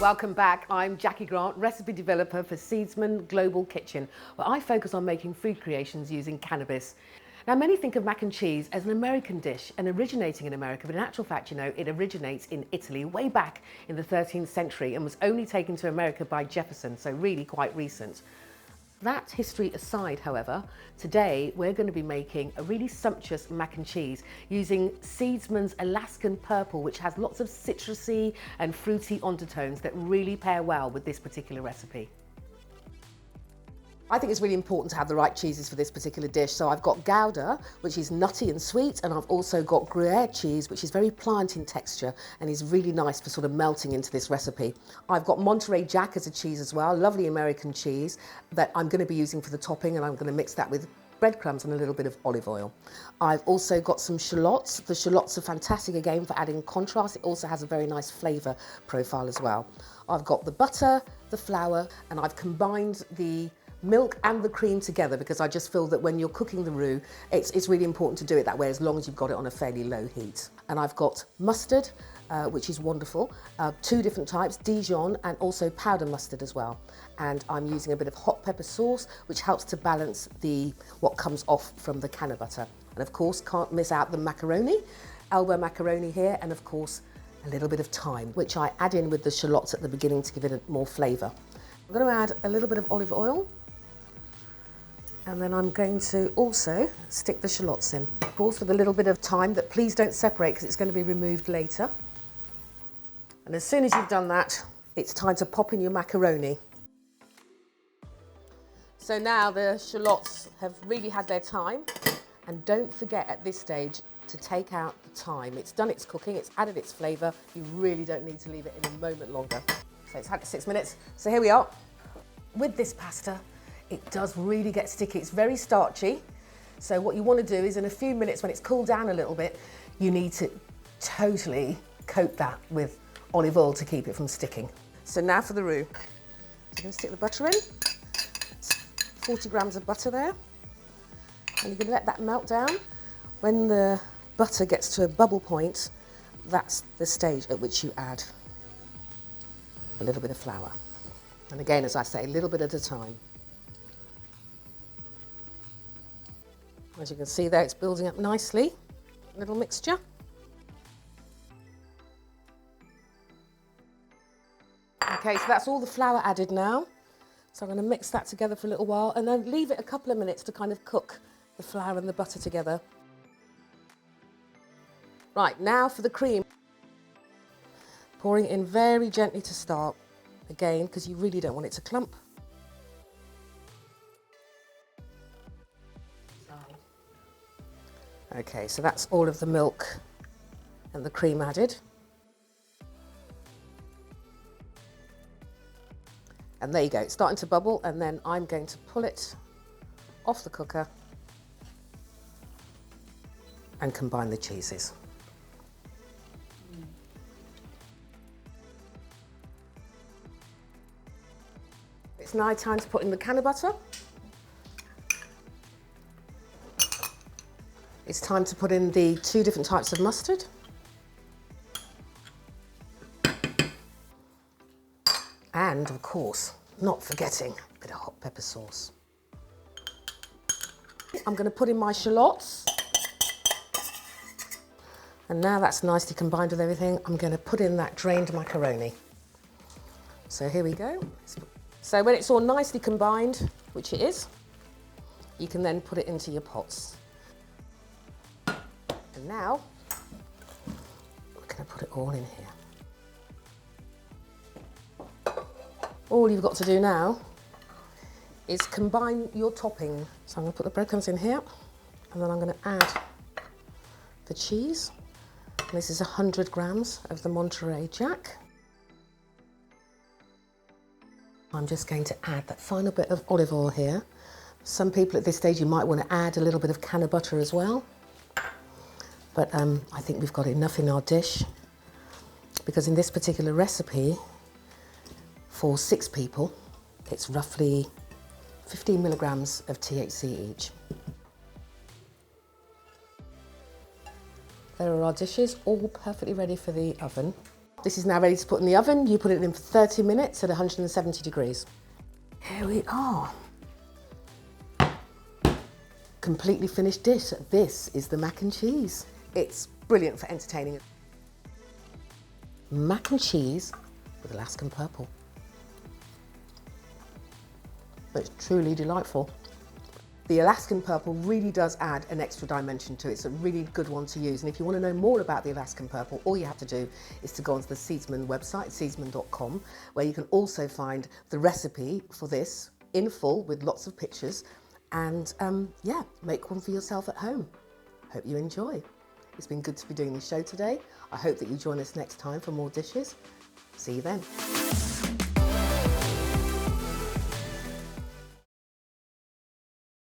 Welcome back. I'm Jackie Grant, recipe developer for Seedsman Global Kitchen, where I focus on making food creations using cannabis. Now, many think of mac and cheese as an American dish and originating in America, but in actual fact, you know, it originates in Italy way back in the 13th century and was only taken to America by Jefferson, so really quite recent. That history aside, however, today we're going to be making a really sumptuous mac and cheese using Seedsman's Alaskan Purple, which has lots of citrusy and fruity undertones that really pair well with this particular recipe. I think it's really important to have the right cheeses for this particular dish. So I've got Gouda, which is nutty and sweet, and I've also got Gruyere cheese, which is very pliant in texture and is really nice for sort of melting into this recipe. I've got Monterey Jack as a cheese as well, lovely American cheese that I'm going to be using for the topping, and I'm going to mix that with breadcrumbs and a little bit of olive oil. I've also got some shallots. The shallots are fantastic again for adding contrast. It also has a very nice flavour profile as well. I've got the butter, the flour, and I've combined the milk and the cream together because I just feel that when you're cooking the roux, it's really important to do it that way as long as you've got it on a fairly low heat. And I've got mustard, which is wonderful, two different types, Dijon and also powder mustard as well. And I'm using a bit of hot pepper sauce, which helps to balance what comes off from the canna butter. And of course, can't miss out the macaroni, elbow macaroni here, and of course, a little bit of thyme, which I add in with the shallots at the beginning to give it more flavour. I'm going to add a little bit of olive oil. And then I'm going to also stick the shallots in. Of course, with a little bit of thyme that please don't separate because it's going to be removed later. And as soon as you've done that, it's time to pop in your macaroni. So now the shallots have really had their time. And don't forget at this stage to take out the thyme. It's done its cooking, it's added its flavour. You really don't need to leave it in a moment longer. So it's had 6 minutes. So here we are. With this pasta, it does really get sticky. It's very starchy. So what you want to do is in a few minutes when it's cooled down a little bit, you need to totally coat that with olive oil to keep it from sticking. So now for the roux. So I'm going to stick the butter in. It's 40 grams of butter there. And you're going to let that melt down. When the butter gets to a bubble point, that's the stage at which you add a little bit of flour. And again, as I say, a little bit at a time. As you can see there, it's building up nicely, little mixture. Okay, so that's all the flour added now. So I'm going to mix that together for a little while and then leave it a couple of minutes to kind of cook the flour and the butter together. Right, now for the cream. Pouring in very gently to start, again, because you really don't want it to clump. Okay, so that's all of the milk and the cream added. And there you go, it's starting to bubble, and then I'm going to pull it off the cooker and combine the cheeses. It's now time to put in the canna butter. It's time to put in the two different types of mustard. And of course, not forgetting a bit of hot pepper sauce. I'm going to put in my shallots. And now that's nicely combined with everything, I'm going to put in that drained macaroni. So here we go. So when it's all nicely combined, which it is, you can then put it into your pots. And now, we're going to put it all in here. All you've got to do now is combine your topping. So I'm going to put the breadcrumbs in here, and then I'm going to add the cheese. And this is 100 grams of the Monterey Jack. I'm just going to add that final bit of olive oil here. Some people at this stage, you might want to add a little bit of canna butter as well. But I think we've got enough in our dish because in this particular recipe, for 6 people, it's roughly 15 milligrams of THC each. There are our dishes, all perfectly ready for the oven. This is now ready to put in the oven. You put it in for 30 minutes at 170 degrees. Here we are. Completely finished dish. This is the mac and cheese. It's brilliant for entertaining. Mac and cheese with Alaskan purple. It's truly delightful. The Alaskan purple really does add an extra dimension to it. It's a really good one to use. And if you want to know more about the Alaskan purple, all you have to do is to go onto the Seedsman website, seedsman.com, where you can also find the recipe for this in full with lots of pictures. And yeah, make one for yourself at home. Hope you enjoy. It's been good to be doing this show today. I hope that you join us next time for more dishes. See you then.